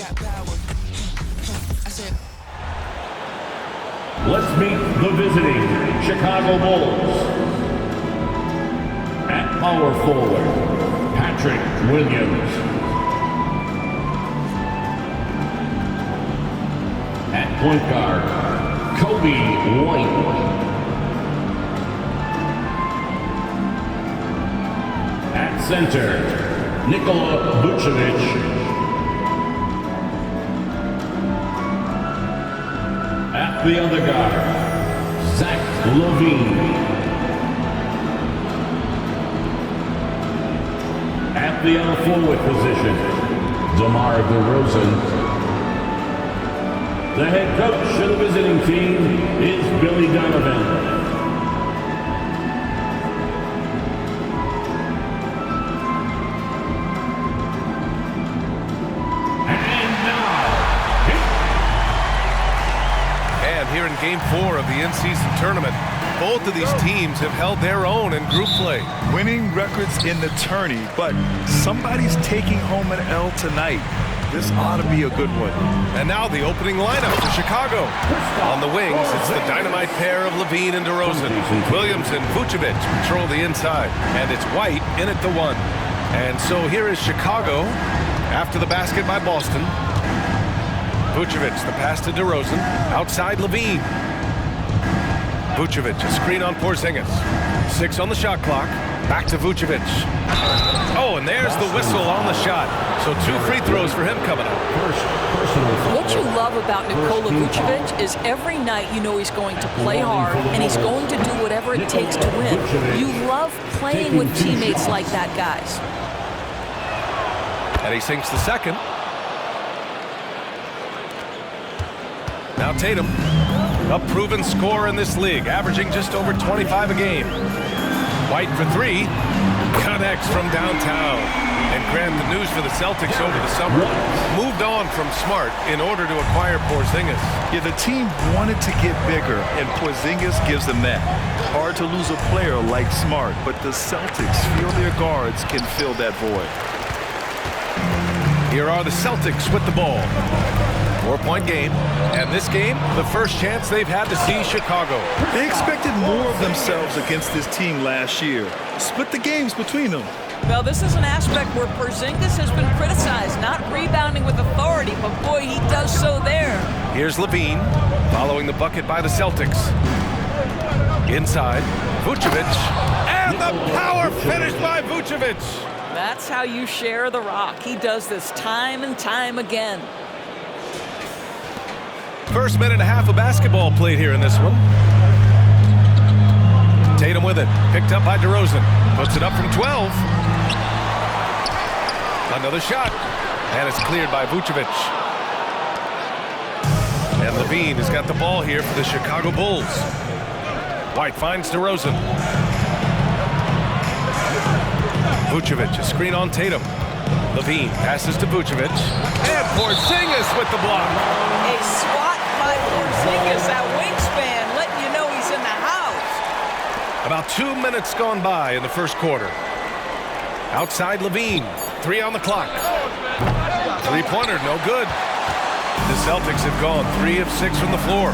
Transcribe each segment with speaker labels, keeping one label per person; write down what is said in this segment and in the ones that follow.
Speaker 1: got power. I said,
Speaker 2: let's meet the visiting Chicago Bulls. At power forward, Patrick Williams. At point guard, Kobe White. At center, Nikola Vucevic. At the other guard, Zach LaVine. At the other forward position, DeMar DeRozan. The head coach of the visiting team is Billy Donovan.
Speaker 3: Here in Game 4 of the in-season tournament, both of these teams have held their own in group play.
Speaker 4: Winning records in the tourney, but somebody's taking home an L tonight. This ought to be a good one.
Speaker 3: And now the opening lineup for Chicago. On the wings, it's the dynamite pair of LaVine and DeRozan. Williams and Vucevic patrol the inside, and it's White in at the one. And so here is Chicago after the basket by Boston. Vucevic, the pass to DeRozan. Outside LaVine. Vucevic, a screen on Porzingis. 6 on the shot clock. Back to Vucevic. Oh, and there's the whistle on the shot. So 2 free throws for him coming up.
Speaker 5: What you love about Nikola Vucevic is every night you know he's going to play hard and he's going to do whatever it takes to win. You love playing with teammates like that, guys.
Speaker 3: And he sinks the second. Now Tatum, a proven scorer in this league, averaging just over 25 a game. White for 3, connects from downtown. And Grant, the news for the Celtics over the summer, moved on from Smart in order to acquire Porzingis.
Speaker 4: Yeah, the team wanted to get bigger, and Porzingis gives them that. Hard to lose a player like Smart, but the Celtics feel their guards can fill that void.
Speaker 3: Here are the Celtics with the ball. 4-point game, and this game, the first chance they've had to see Chicago.
Speaker 4: They expected more of themselves against this team last year. Split the games between them.
Speaker 5: Well, this is an aspect where Porzingis has been criticized, not rebounding with authority, but boy, he does so there.
Speaker 3: Here's LaVine, following the bucket by the Celtics. Inside, Vucevic, and the power finish by Vucevic.
Speaker 5: That's how you share the rock. He does this time and time again.
Speaker 3: First minute and a half of basketball played here in this one. Tatum with it, picked up by DeRozan. Puts it up from 12. Another shot, and it's cleared by Vucevic. And LaVine has got the ball here for the Chicago Bulls. White finds DeRozan. Vucevic, a screen on Tatum. LaVine passes to Vucevic. And Porzingis with the block.
Speaker 5: A swat by Porzingis, that wingspan, letting you know he's in the house.
Speaker 3: About 2 minutes gone by in the first quarter. Outside LaVine, 3 on the clock. 3-pointer, no good. The Celtics have gone 3 of 6 from the floor.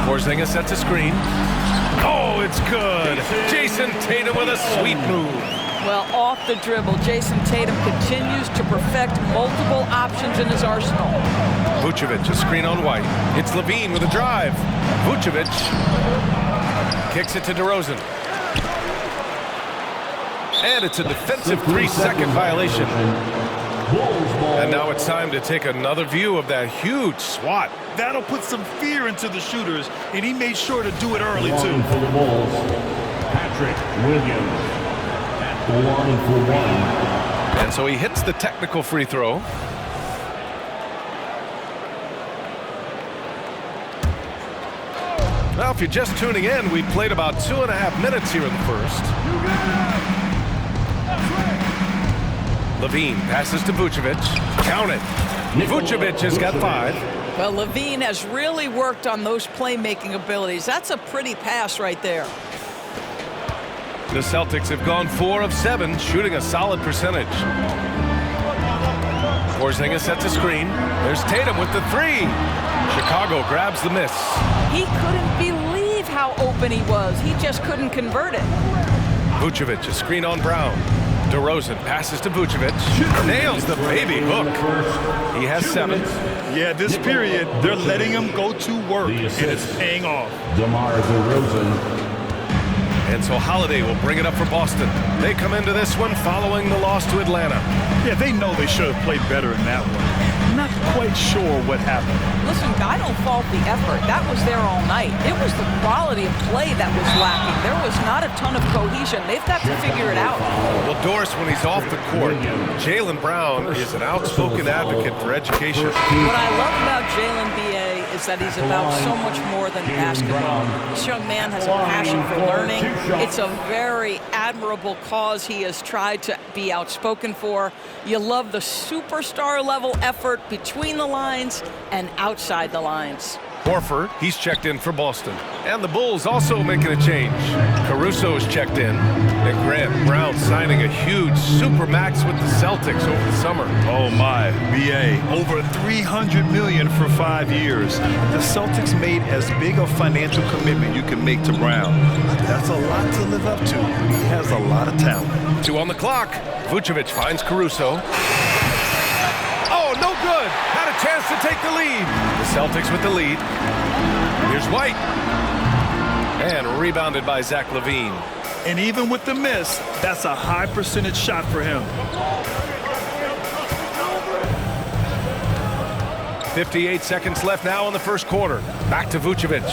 Speaker 3: Porzingis sets a screen. Oh, it's good. Jason Tatum with a sweet move.
Speaker 5: Well, off the dribble, Jason Tatum continues to perfect multiple options in his arsenal.
Speaker 3: Vucevic, a screen on White. It's LaVine with a drive. Vucevic kicks it to DeRozan. And it's a defensive 3-second violation. And now it's time to take another view of that huge swat.
Speaker 4: That'll put some fear into the shooters, and he made sure to do it early, too.
Speaker 2: For the Bulls, Patrick Williams at the line for 1.
Speaker 3: And so he hits the technical free throw. Well, if you're just tuning in, we played about 2.5 minutes here in the first. LaVine passes to Vucevic. Count it. Vucevic has got 5.
Speaker 5: Well, LaVine has really worked on those playmaking abilities. That's a pretty pass right there.
Speaker 3: The Celtics have gone 4 of 7, shooting a solid percentage. Porzingis sets a screen. There's Tatum with the three. Chicago grabs the miss.
Speaker 5: He couldn't believe how open he was. He just couldn't convert it.
Speaker 3: Vucevic, a screen on Brown. DeRozan passes to Vucevic. Nails the baby hook. He has 7.
Speaker 4: Yeah, this period, they're letting him go to work, and it's paying off.
Speaker 2: DeMar DeRozan.
Speaker 3: And so Holiday will bring it up for Boston. They come into this one following the loss to Atlanta.
Speaker 4: Yeah, they know they should have played better in that one. Not quite sure what happened.
Speaker 5: Listen, I don't fault the effort. That was there all night. It was the quality of play that was lacking. There was not a ton of cohesion. They've got to figure it out.
Speaker 3: Well, Doris, when he's off the court, Jaylen Brown is an outspoken advocate for education.
Speaker 5: What I love about Jaylen B.A. is that he's about so much more than basketball. This young man has a passion for learning. It's a very admirable cause he has tried to be outspoken for. You love the superstar level effort between the lines and outside the lines.
Speaker 3: Horford, he's checked in for Boston. And the Bulls also making a change. Caruso's checked in. And Grant Brown signing a huge supermax with the Celtics over the summer.
Speaker 4: Oh my, BA, over $300 million for 5 years. The Celtics made as big a financial commitment you can make to Brown. That's a lot to live up to. He has a lot of talent.
Speaker 3: 2 on the clock. Vucevic finds Caruso. Oh, no good. Had a chance to take the lead. The Celtics with the lead. Here's White. And rebounded by Zach LaVine.
Speaker 4: And even with the miss, that's a high percentage shot for him.
Speaker 3: 58 seconds left now in the first quarter. Back to Vucevic.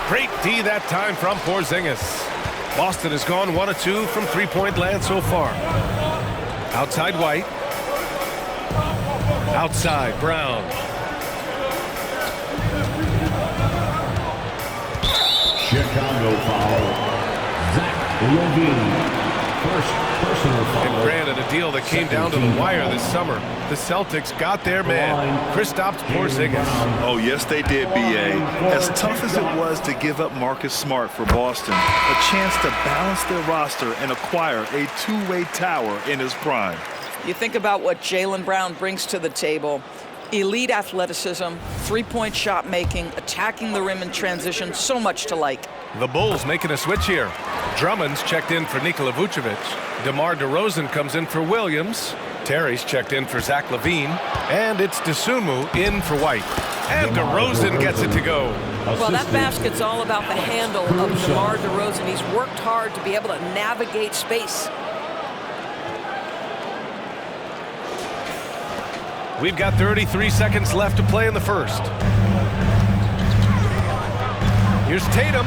Speaker 3: Great D that time from Porzingis. Boston has gone 1 of 2 from three-point land so far. Outside White. Outside Brown.
Speaker 2: Chicago foul. Zach LaVine. First personal foul.
Speaker 3: And granted, a deal that came down to the wire this summer. The Celtics got their man, Kristaps Porzingis.
Speaker 4: Oh, yes, they did, B.A. As tough as it was to give up Marcus Smart for Boston, a chance to balance their roster and acquire a two-way tower in his prime.
Speaker 5: You think about what Jaylen Brown brings to the table. Elite athleticism, three-point shot making, attacking the rim in transition, so much to like.
Speaker 3: The Bulls making a switch here. Drummond's checked in for Nikola Vucevic. DeMar DeRozan comes in for Williams. Terry's checked in for Zach LaVine. And it's Dosunmu in for White. And DeRozan gets it to go.
Speaker 5: Well, that basket's all about the handle of DeMar DeRozan. He's worked hard to be able to navigate space.
Speaker 3: We've got 33 seconds left to play in the first. Here's Tatum.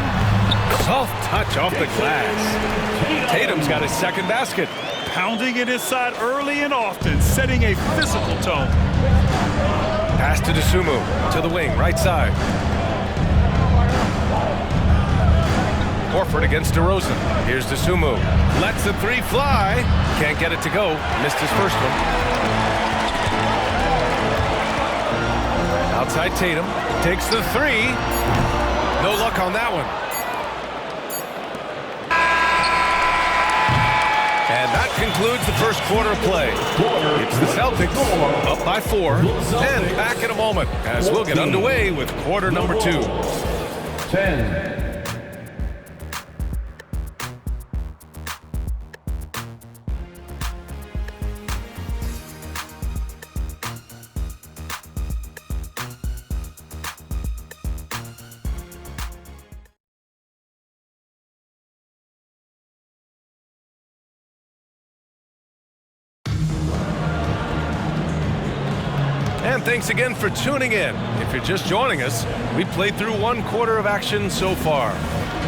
Speaker 3: Soft touch off the glass. Tatum's got his second basket.
Speaker 4: Pounding it inside early and often, setting a physical tone.
Speaker 3: Pass to Dosunmu, to the wing, right side. Horford against DeRozan. Here's Dosunmu. Lets the three fly. Can't get it to go. Missed his first one. Outside Tatum. Takes the three. No luck on that one. And that concludes the first quarter of play. It's the Celtics up by 4. And back in a moment as we'll get underway with quarter number 2.
Speaker 2: 10.
Speaker 3: And thanks again for tuning in. If you're just joining us, we played through 1 quarter of action so far.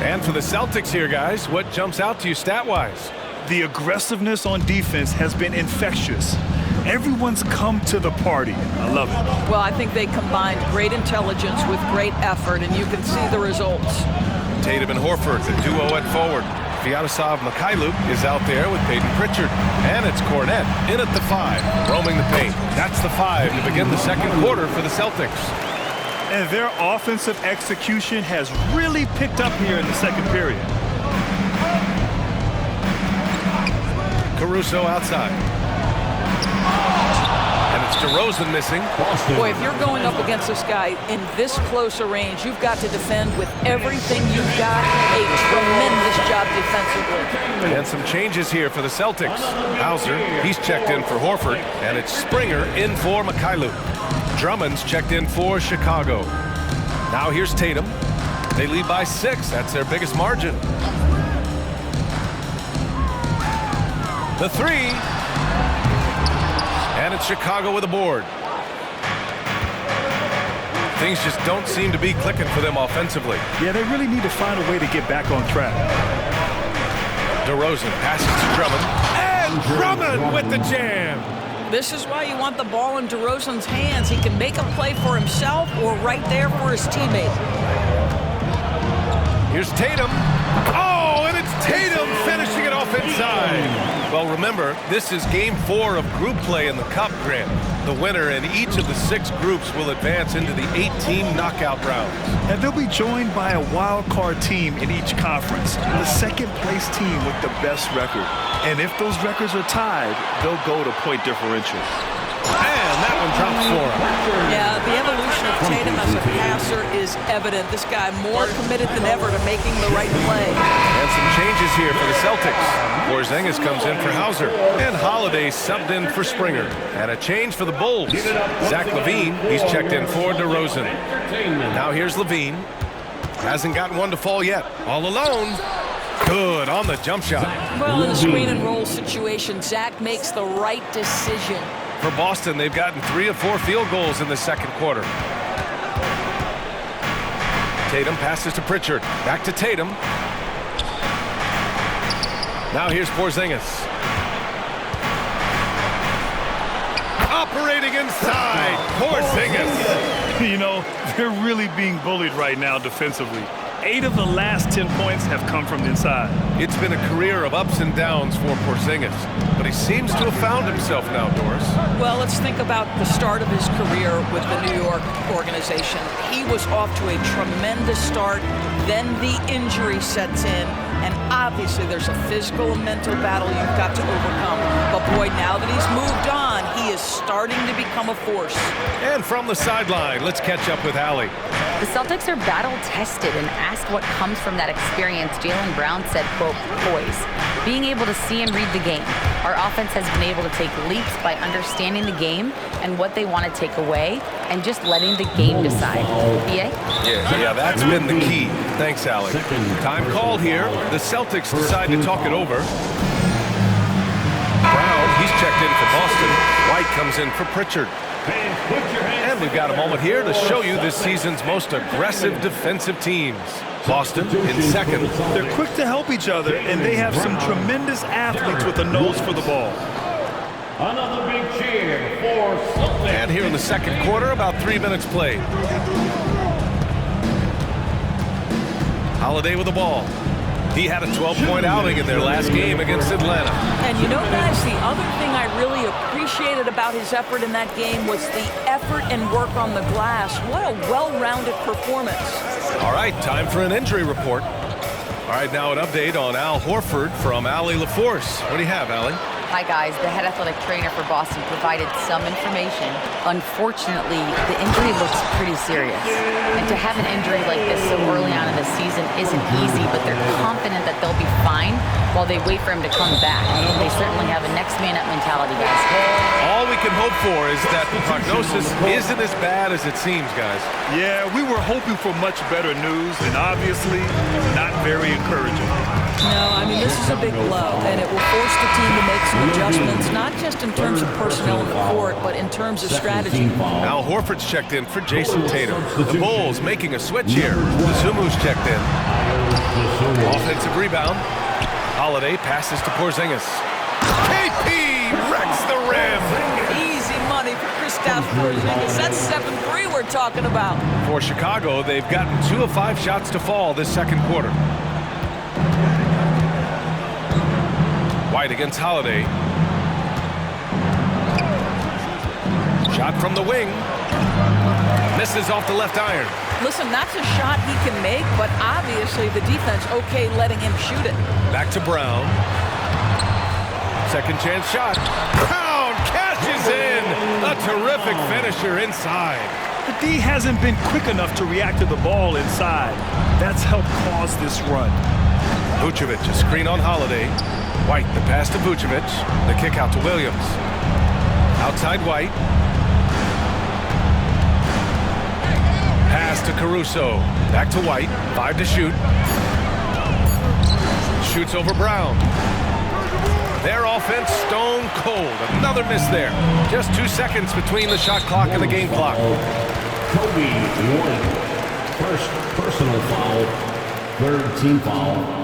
Speaker 3: And for the Celtics here, guys, what jumps out to you stat-wise?
Speaker 4: The aggressiveness on defense has been infectious. Everyone's come to the party. I love it.
Speaker 5: Well, I think they combined great intelligence with great effort, and you can see the results.
Speaker 3: Tatum and Horford, the duo at forward. Vyacheslav Mikhailuk is out there with Peyton Pritchard. And it's Cornette in at the 5, roaming the paint. That's the 5 to begin the second quarter for the Celtics.
Speaker 4: And their offensive execution has really picked up here in the second period.
Speaker 3: Caruso outside. It's DeRozan missing.
Speaker 5: Boy, if you're going up against this guy in this close a range, you've got to defend with everything you've got. A tremendous job defensively.
Speaker 3: And some changes here for the Celtics. Hauser, he's checked in for Horford, and it's Springer in for Mikhailuk. Drummond's checked in for Chicago. Now here's Tatum. They lead by 6. That's their biggest margin. The 3. And it's Chicago with a board. Things just don't seem to be clicking for them offensively.
Speaker 4: Yeah, they really need to find a way to get back on track.
Speaker 3: DeRozan passes to Drummond. And Drummond with the jam.
Speaker 5: This is why you want the ball in DeRozan's hands. He can make a play for himself or right there for his teammate.
Speaker 3: Here's Tatum. Oh, and it's Tatum finishing it off inside. Well, remember, this is Game 4 of group play in the Cup, Grant. The winner in each of the 6 groups will advance into the 8-team knockout rounds.
Speaker 4: And they'll be joined by a wild card team in each conference, the second-place team with the best record. And if those records are tied, they'll go to point differential.
Speaker 3: And that one drops for him.
Speaker 5: Yeah, the evolution of Tatum as a passer is evident. This guy more committed than ever to making the right play.
Speaker 3: And some changes here for the Celtics. Porzingis comes in for Hauser. And Holiday subbed in for Springer. And a change for the Bulls. Zach LaVine, he's checked in for DeRozan. Now here's LaVine. Hasn't gotten one to fall yet. All alone. Good on the jump shot.
Speaker 5: Well, in the screen and roll situation, Zach makes the right decision.
Speaker 3: For Boston, they've gotten 3 of 4 field goals in the second quarter. Tatum passes to Pritchard. Back to Tatum. Now here's Porzingis. Operating inside. Porzingis.
Speaker 4: You know, they're really being bullied right now defensively. 8 of the last 10 points have come from the inside.
Speaker 3: It's been a career of ups and downs for Porzingis, but he seems to have found himself now, Doris.
Speaker 5: Well, let's think about the start of his career with the New York organization. He was off to a tremendous start, then the injury sets in, and obviously there's a physical and mental battle you've got to overcome. But boy, now that he's moved on, he is starting to become a force.
Speaker 3: And from the sideline, let's catch up with Allie.
Speaker 6: The Celtics are battle-tested, and asked what comes from that experience, Jaylen Brown said, quote, poise. Being able to see and read the game. Our offense has been able to take leaps by understanding the game and what they want to take away and just letting the game decide. BA?
Speaker 3: Yeah, that's been the key. Thanks, Allie. Time called here. The Celtics decide to talk it over. Brown, he's checked in for Boston. White comes in for Pritchard. And we've got a moment here to show you this season's most aggressive defensive teams. Boston in second.
Speaker 4: They're quick to help each other, and they have some tremendous athletes with a nose for the ball.
Speaker 2: Another big cheer for Celtics.
Speaker 3: And here in the second quarter, about 3 minutes played. Holiday with the ball. He had a 12-point outing in their last game against Atlanta.
Speaker 5: And you know, guys, the other thing I really appreciated about his effort in that game was the effort and work on the glass. What a well-rounded performance.
Speaker 3: All right, time for an injury report. All right, now an update on Al Horford from Allie LaForce. What do you have, Allie?
Speaker 6: Hi, guys. The head athletic trainer for Boston provided some information. Unfortunately, the injury looks pretty serious. And to have an injury like this so early on in the season isn't easy, but they're confident that they'll be fine while they wait for him to come back. They certainly have a next-man-up mentality, guys.
Speaker 3: All we can hope for is that the prognosis isn't as bad as it seems, guys.
Speaker 4: Yeah, we were hoping for much better news, and obviously not very encouraging.
Speaker 5: No, I mean, this is a big blow, and it will force the team to make some adjustments, not just in terms of personnel in the court, but in terms of strategy.
Speaker 3: Al Horford's checked in for Jason Tatum. The Bulls making a switch here. Zumu's checked in. Offensive rebound. Holiday passes to Porzingis. KP wrecks the rim.
Speaker 5: Easy money for Kristaps Porzingis. That's 7-3 we're talking about.
Speaker 3: For Chicago, they've gotten 2 of 5 shots to fall this second quarter. White against Holiday. Shot from the wing. Misses off the left iron.
Speaker 5: Listen, that's a shot he can make, but obviously the defense okay letting him shoot it.
Speaker 3: Back to Brown. Second chance shot. Brown cashes in. A terrific finisher inside.
Speaker 4: The D hasn't been quick enough to react to the ball inside. That's helped cause this run.
Speaker 3: Vucevic, a screen on Holiday. White, the pass to Vucevic. The kick out to Williams. Outside White. Pass to Caruso. Back to White. 5 to shoot. Shoots over Brown. Their offense stone cold. Another miss there. Just 2 seconds between the shot clock and the game clock.
Speaker 2: Kobe Warren. First personal foul. Third team foul.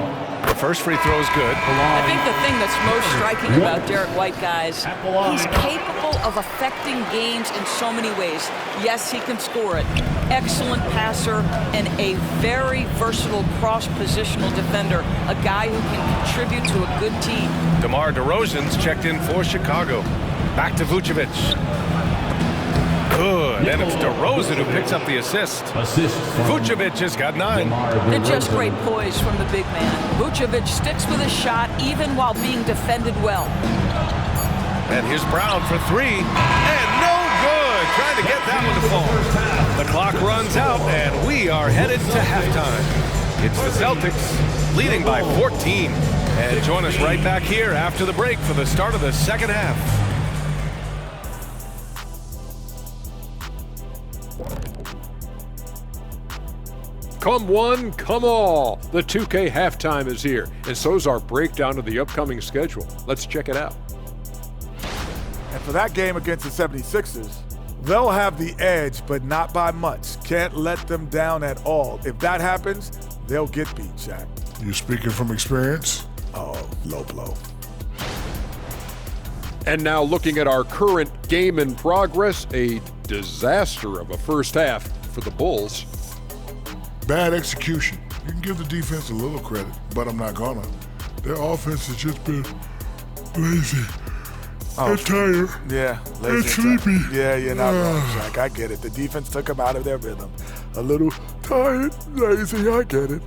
Speaker 3: The first free throw is good.
Speaker 5: I think the thing that's most striking about Derek White, guys, he's capable of affecting games in so many ways. Yes, he can score it. Excellent passer and a very versatile cross-positional defender. A guy who can contribute to a good team.
Speaker 3: DeMar DeRozan's checked in for Chicago. Back to Vucevic. Good, and it's DeRozan who picks up the assist. Vucevic has got 9.
Speaker 5: And just great poise from the big man. Vucevic sticks with his shot even while being defended well.
Speaker 3: And here's Brown for 3, and no good. Trying to get that one to fall. The clock runs out, and we are headed to halftime. It's the Celtics leading by 14. And join us right back here after the break for the start of the second half.
Speaker 7: Come one, come all. The 2K halftime is here, and so's our breakdown of the upcoming schedule. Let's check it out.
Speaker 8: And for that game against the 76ers, they'll have the edge, but not by much. Can't let them down at all. If that happens, they'll get beat, Shaq.
Speaker 9: You speaking from experience?
Speaker 8: Oh, low blow.
Speaker 7: And now looking at our current game in progress, a disaster of a first half for the Bulls.
Speaker 9: Bad execution. You can give the defense a little credit, but I'm not gonna. Their offense has just been lazy. They're tired.
Speaker 8: Yeah,
Speaker 9: They're
Speaker 8: lazy.
Speaker 9: sleepy.
Speaker 8: Yeah, you're not wrong, Shaq. I get it. The defense took them out of their rhythm. A little tired, lazy. I get it.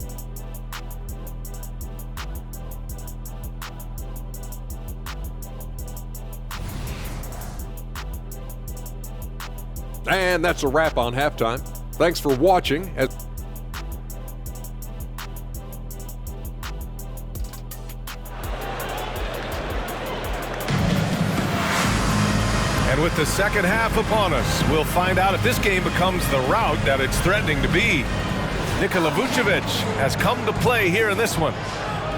Speaker 7: And that's a wrap on halftime. Thanks for watching.
Speaker 3: And with the second half upon us, we'll find out if this game becomes the rout that it's threatening to be. Nikola Vucevic has come to play here in this one.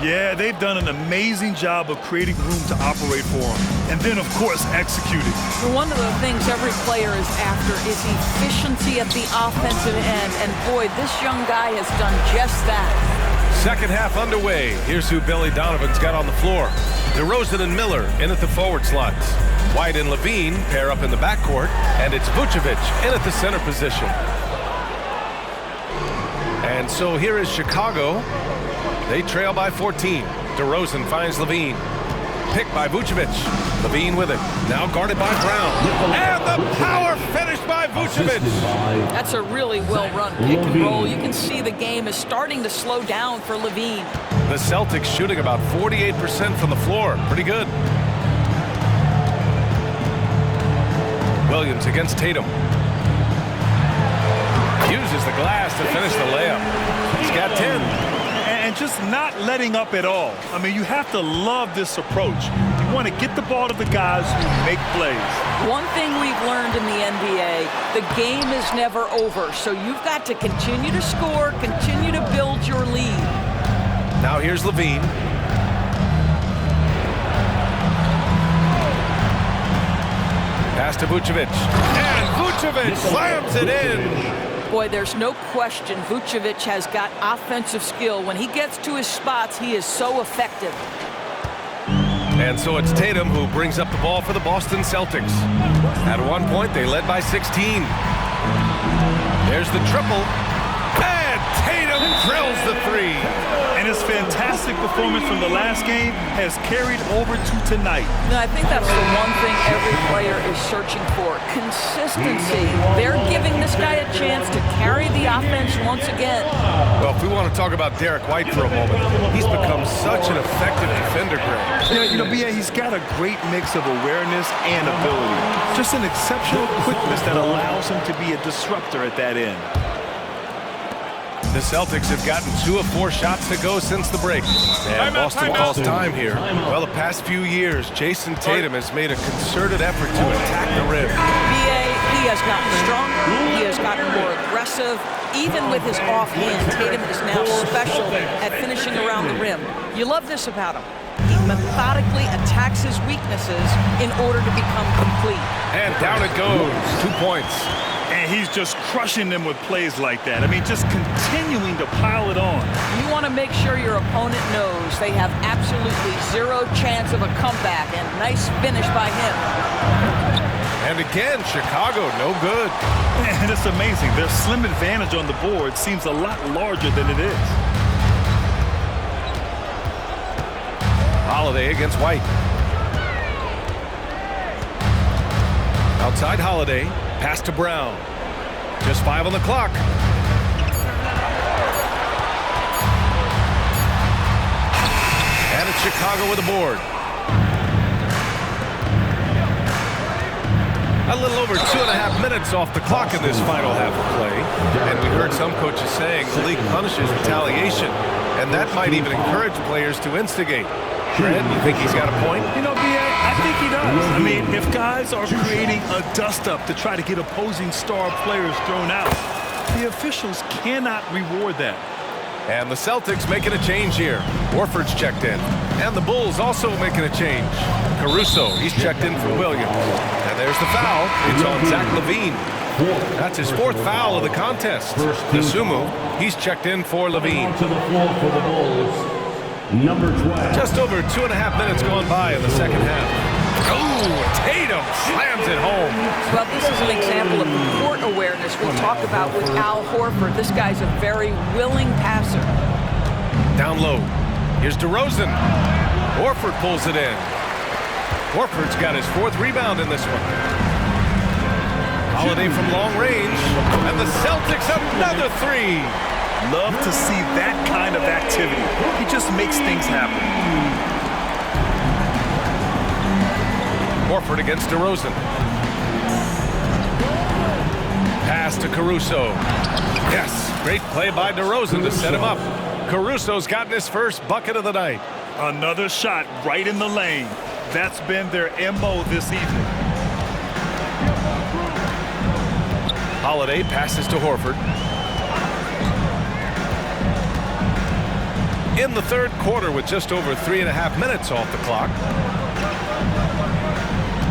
Speaker 4: Yeah, they've done an amazing job of creating room to operate for him. And then, of course, executing.
Speaker 5: One of the things every player is after is efficiency at the offensive end. And boy, this young guy has done just that.
Speaker 3: Second half underway. Here's who Billy Donovan's got on the floor. DeRozan and Miller in at the forward slots. White and Levine pair up in the backcourt. And it's Vucevic in at the center position. And so here is Chicago. They trail by 14. DeRozan finds Levine. Picked by Vucevic. Levine with it. Now guarded by Brown. And the power finish by Vucevic.
Speaker 5: That's a really well-run pick and roll. You can see the game is starting to slow down for Levine.
Speaker 3: The Celtics shooting about 48% from the floor. Pretty good. Williams against Tatum. Uses the glass to finish the layup. He's got 10.
Speaker 4: And just not letting up at all. I mean, you have to love this approach. You want to get the ball to the guys who make plays.
Speaker 5: One thing we've learned in the NBA, the game is never over. So you've got to continue to score, continue to build your lead.
Speaker 3: Now here's Levine. Pass to Vucevic. And Vucevic slams it in.
Speaker 5: Boy, there's no question Vucevic has got offensive skill. When he gets to his spots, he is so effective.
Speaker 3: And so it's Tatum who brings up the ball for the Boston Celtics. At one point, they led by 16. There's the triple. And Tatum drills the 3.
Speaker 4: And his fantastic performance from the last game has carried over to tonight.
Speaker 5: And I think that's the one thing every player is searching for, consistency. They're giving this guy a chance to carry the offense once again.
Speaker 3: Well, if we want to talk about Derek White for a moment, he's become such an effective defender, Greg.
Speaker 4: Yeah, you know, B.A., he's got a great mix of awareness and ability. Just an exceptional quickness that allows him to be a disruptor at that end.
Speaker 3: The Celtics have gotten 2 of 4 shots to go since the break. And Boston calls time here. Well, the past few years, Jason Tatum has made a concerted effort to attack the rim.
Speaker 5: B.A., he has gotten stronger. He has gotten more aggressive. Even with his offhand, Tatum is now special at finishing around the rim. You love this about him. He methodically attacks his weaknesses in order to become complete.
Speaker 3: And down it goes. 2 points.
Speaker 4: And he's just crushing them with plays like that. I mean, just continuing to pile it on.
Speaker 5: You want to make sure your opponent knows they have absolutely zero chance of a comeback, and nice finish by him.
Speaker 3: And again, Chicago, no good.
Speaker 4: And it's amazing. Their slim advantage on the board seems a lot larger than it is.
Speaker 3: Holiday against White. Outside Holiday. Pass to Brown. Just 5 on the clock. And it's Chicago with a board. A little over 2.5 minutes off the clock in this final half of play. And we heard some coaches saying the league punishes retaliation. And that might even encourage players to instigate. Fred, you think he's got a point?
Speaker 4: You know, B.A., I think he does. I mean, if guys are creating a dust-up to try to get opposing star players thrown out, the officials cannot reward that.
Speaker 3: And the Celtics making a change here. Horford's checked in. And the Bulls also making a change. Caruso, he's checked in for Williams. And there's the foul. It's on Zach LaVine. That's his 4th foul of the contest. Nasumu, he's checked in for LaVine.
Speaker 2: To the floor for the Bulls. Number 12.
Speaker 3: Just over 2.5 minutes gone by in the second half. Oh, Tatum slams it home.
Speaker 5: Well, this is an example of the court awareness we talk about with Al Horford. This guy's a very willing passer.
Speaker 3: Down low. Here's DeRozan. Horford pulls it in. Horford's got his 4th rebound in this one. Holiday from long range. And the Celtics another 3.
Speaker 4: Love to see that kind of activity. He just makes things happen.
Speaker 3: Horford against DeRozan. Pass to Caruso. Yes, great play by DeRozan to set him up. Caruso's gotten his first bucket of the night.
Speaker 4: Another shot right in the lane. That's been their MO this evening.
Speaker 3: Holiday passes to Horford. In the third quarter with just over 3.5 minutes off the clock.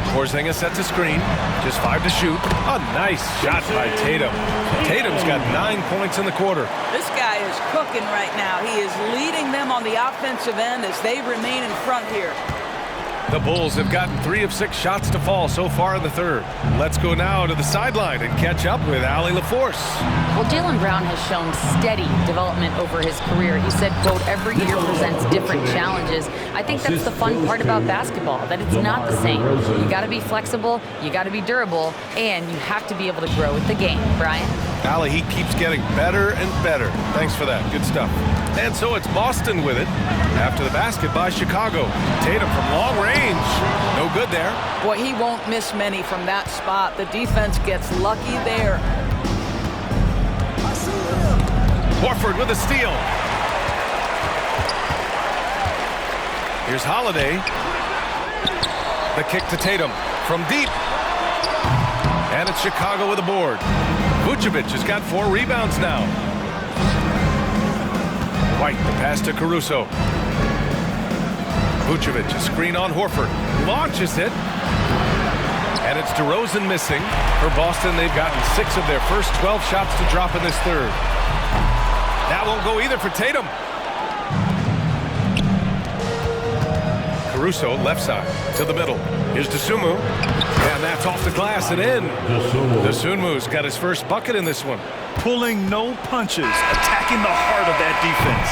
Speaker 3: Porzingis sets a screen. Just 5 to shoot. A nice shot by Tatum. Tatum's got 9 points in the quarter.
Speaker 5: This guy is cooking right now. He is leading them on the offensive end as they remain in front here.
Speaker 3: The Bulls have gotten 3 of 6 shots to fall so far in the third. Let's go now to the sideline and catch up with Allie LaForce.
Speaker 6: Well, Jaylen Brown has shown steady development over his career. He said, quote, every year presents different challenges. I think that's the fun part about basketball, that it's not the same. You got to be flexible, you got to be durable, and you have to be able to grow with the game. Brian?
Speaker 3: Allie, he keeps getting better and better. Thanks for that. Good stuff. And so it's Boston with it after the basket by Chicago. Tatum from long range. No good there.
Speaker 5: Boy, he won't miss many from that spot. The defense gets lucky there.
Speaker 3: Horford with a steal. Here's Holiday. The kick to Tatum from deep. And it's Chicago with a board. Vucevic has got 4 rebounds now. White, the pass to Caruso. Vucevic, a screen on Horford. Launches it. And it's DeRozan missing. For Boston, they've gotten 6 of their first 12 shots to drop in this third. That won't go either for Tatum. Caruso, left side, to the middle. Here's Dosunmu. And that's off the glass and in. Dosunmu's got his first bucket in this one.
Speaker 4: Pulling no punches, attacking the heart of that defense.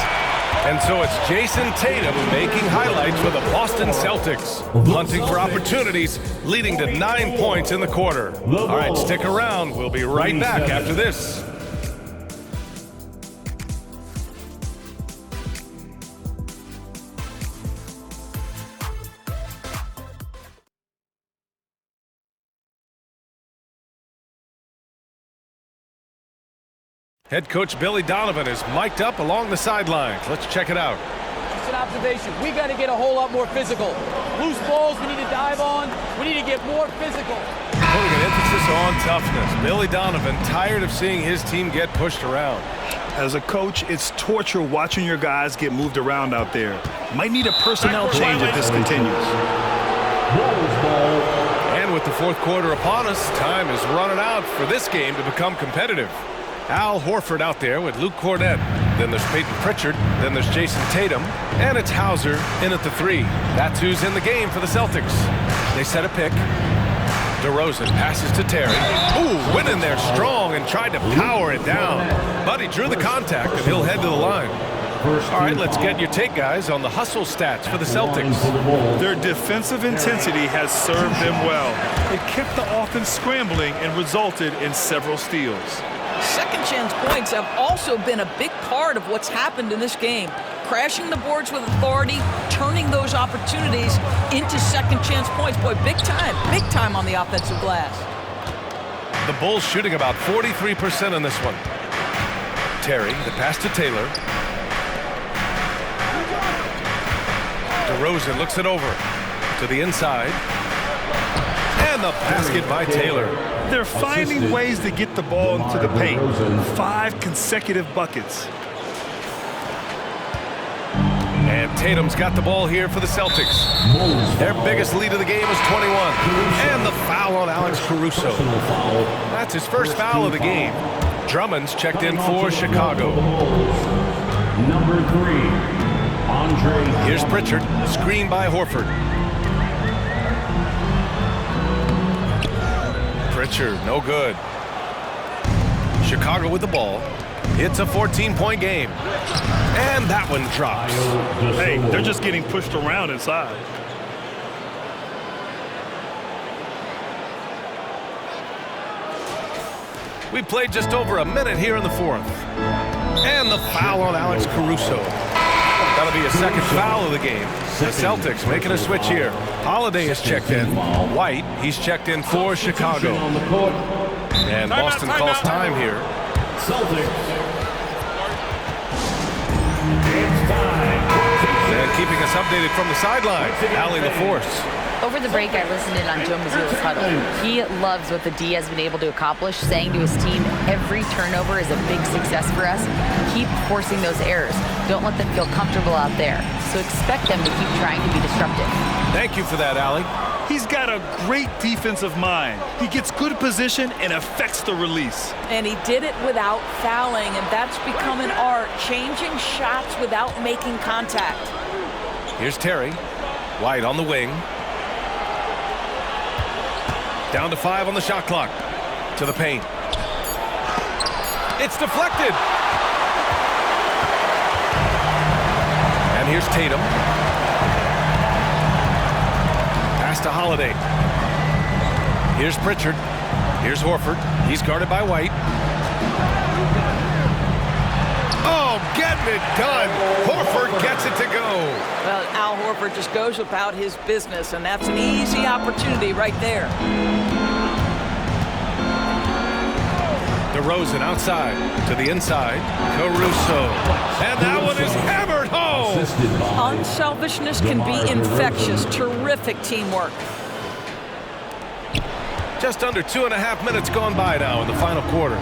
Speaker 3: And so it's Jason Tatum making highlights for the Boston Celtics. Hunting for opportunities, leading to 9 points in the quarter. All right, stick around. We'll be right back after this. Head coach Billy Donovan is mic'd up along the sidelines. Let's check it out.
Speaker 10: Just an observation. We got to get a whole lot more physical. Loose balls we need to dive on. We need to get more physical.
Speaker 3: Putting an emphasis on toughness. Billy Donovan tired of seeing his team get pushed around.
Speaker 4: As a coach, it's torture watching your guys get moved around out there. Might need a personnel change if this continues.
Speaker 3: And with the fourth quarter upon us, time is running out for this game to become competitive. Al Horford out there with Luke Cornett. Then there's Peyton Pritchard. Then there's Jason Tatum. And it's Hauser in at the 3. That's who's in the game for the Celtics. They set a pick. DeRozan passes to Terry. Ooh, went in there strong and tried to power it down. But he drew the contact, and he'll head to the line. All right, let's get your take, guys, on the hustle stats for the Celtics.
Speaker 4: Their defensive intensity has served them well. It kept the offense scrambling and resulted in several steals.
Speaker 5: Second chance points have also been a big part of what's happened in this game. Crashing the boards with authority, turning those opportunities into second chance points. Boy, big time on the offensive glass.
Speaker 3: The Bulls shooting about 43% in this one. Terry, the pass to Taylor. DeRozan looks it over to the inside. And the basket by Taylor.
Speaker 4: They're finding ways to get the ball into the paint. 5 consecutive buckets.
Speaker 3: And Tatum's got the ball here for the Celtics. Their biggest lead of the game is 21. And the foul on Alex Caruso. That's his first foul of the game. Drummond's checked in for Chicago.
Speaker 2: Number 3, Andre.
Speaker 3: Here's Pritchard, screen by Horford. Pritchard, no good. Chicago with the ball. It's a 14-point game. And that one drops.
Speaker 4: Hey, they're just getting pushed around inside.
Speaker 3: We played just over a minute here in the fourth. And the foul on Alex Caruso. That'll be a second foul of the game. The Celtics making a switch here. Holiday is checked in. White, he's checked in for Chicago. And Boston calls time here.
Speaker 2: Celtics.
Speaker 3: And keeping us updated from the sideline, Allie LaForce.
Speaker 6: Over the break, I listened in on Joe Mazzulla's huddle. He loves what the D has been able to accomplish, saying to his team, every turnover is a big success for us. Keep forcing those errors. Don't let them feel comfortable out there. So expect them to keep trying to be disruptive.
Speaker 3: Thank you for that, Allie.
Speaker 4: He's got a great defensive mind. He gets good position and affects the release.
Speaker 5: And he did it without fouling, and that's become an art, changing shots without making contact.
Speaker 3: Here's Terry. White on the wing. Down to 5 on the shot clock. To the paint. It's deflected. And here's Tatum. Pass to Holiday. Here's Pritchard. Here's Horford. He's guarded by White. Oh, getting it done. Horford gets it to go.
Speaker 5: Well, Al Horford just goes about his business, and that's an easy opportunity right there.
Speaker 3: DeRozan outside to the inside. Caruso. And that one is hammered home.
Speaker 5: Unselfishness can be infectious. Terrific teamwork.
Speaker 3: Just under 2.5 minutes gone by now in the final quarter.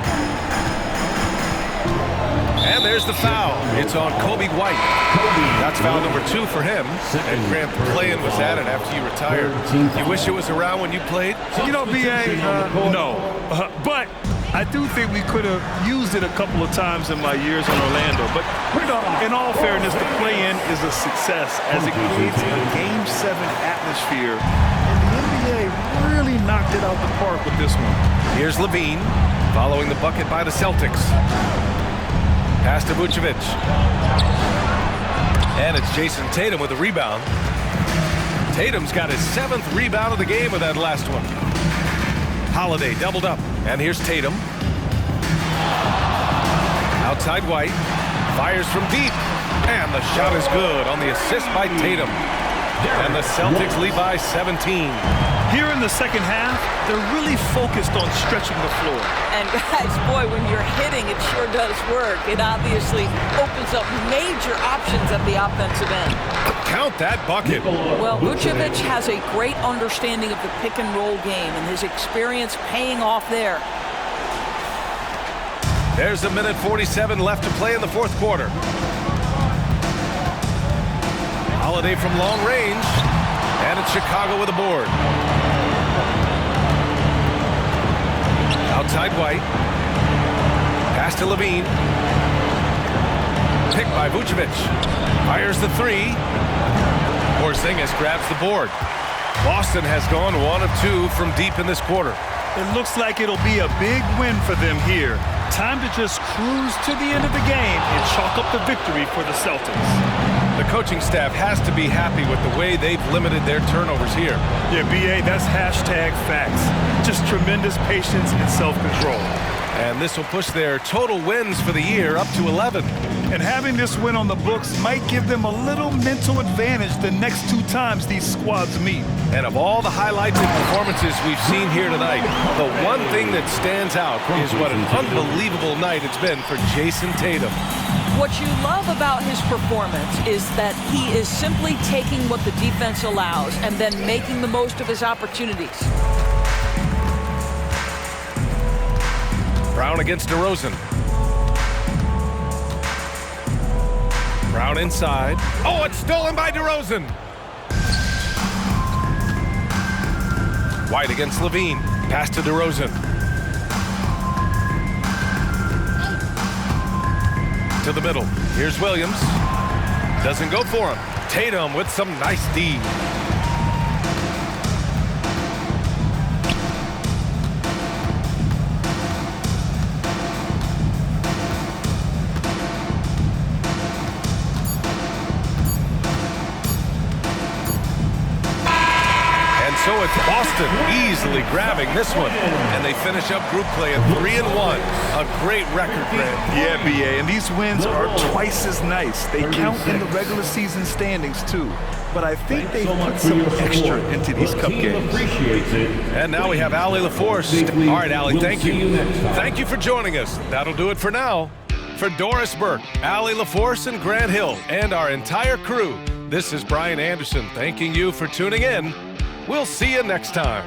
Speaker 3: And there's the foul. It's on Kobe White. That's foul number 2 for him. And Grant playing was added after you retired. You wish it was around when you played?
Speaker 4: You know, B.A., no. But I do think we could have used it a couple of times in my years in Orlando. But, you know, in all fairness, the play-in is a success as it creates a Game 7 atmosphere. And the NBA really knocked it out the park with this one.
Speaker 3: Here's Levine following the bucket by the Celtics. Pass to Vucevic. And it's Jason Tatum with a rebound. Tatum's got his 7th rebound of the game with that last one. Holiday doubled up. And here's Tatum. Outside White. Fires from deep. And the shot is good on the assist by Tatum. And the Celtics lead by 17.
Speaker 4: Here in the second half, they're really focused on stretching the floor.
Speaker 5: And guys, boy, when you're hitting, it sure does work. It obviously opens up major options at the offensive end.
Speaker 3: Count that bucket.
Speaker 5: Well, Vucevic has a great understanding of the pick-and-roll game, and his experience paying off there.
Speaker 3: There's a minute 47 left to play in the fourth quarter. Holiday from long range, and it's Chicago with a board. Outside White. Pass to Levine. Picked by Vucevic. Fires the three. Porzingis grabs the board. Boston has gone 1 of 2 from deep in this quarter.
Speaker 4: It looks like it'll be a big win for them here. Time to just cruise to the end of the game and chalk up the victory for the Celtics.
Speaker 3: The coaching staff has to be happy with the way they've limited their turnovers here.
Speaker 4: Yeah, BA, that's hashtag facts. Just tremendous patience and self-control.
Speaker 3: And this will push their total wins for the year up to 11.
Speaker 4: And having this win on the books might give them a little mental advantage the next 2 times these squads meet.
Speaker 3: And of all the highlights and performances we've seen here tonight, the one thing that stands out is what an unbelievable night it's been for Jason Tatum.
Speaker 5: What you love about his performance is that he is simply taking what the defense allows and then making the most of his opportunities.
Speaker 3: Brown against DeRozan. Brown inside. Oh, it's stolen by DeRozan. White against Levine. Pass to DeRozan. To the middle. Here's Williams. Doesn't go for him. Tatum with some nice D. So it's Boston easily grabbing this one. And they finish up group play at 3-1. A great record, Grant.
Speaker 4: Yeah, BA, and these wins are twice as nice. They count in the regular season standings, too. But I think they put some extra into these cup games.
Speaker 3: And now we have Allie LaForce. All right, Allie, thank you. Thank you for joining us. That'll do it for now. For Doris Burke, Allie LaForce, and Grant Hill, and our entire crew, this is Brian Anderson thanking you for tuning in. We'll see you next time.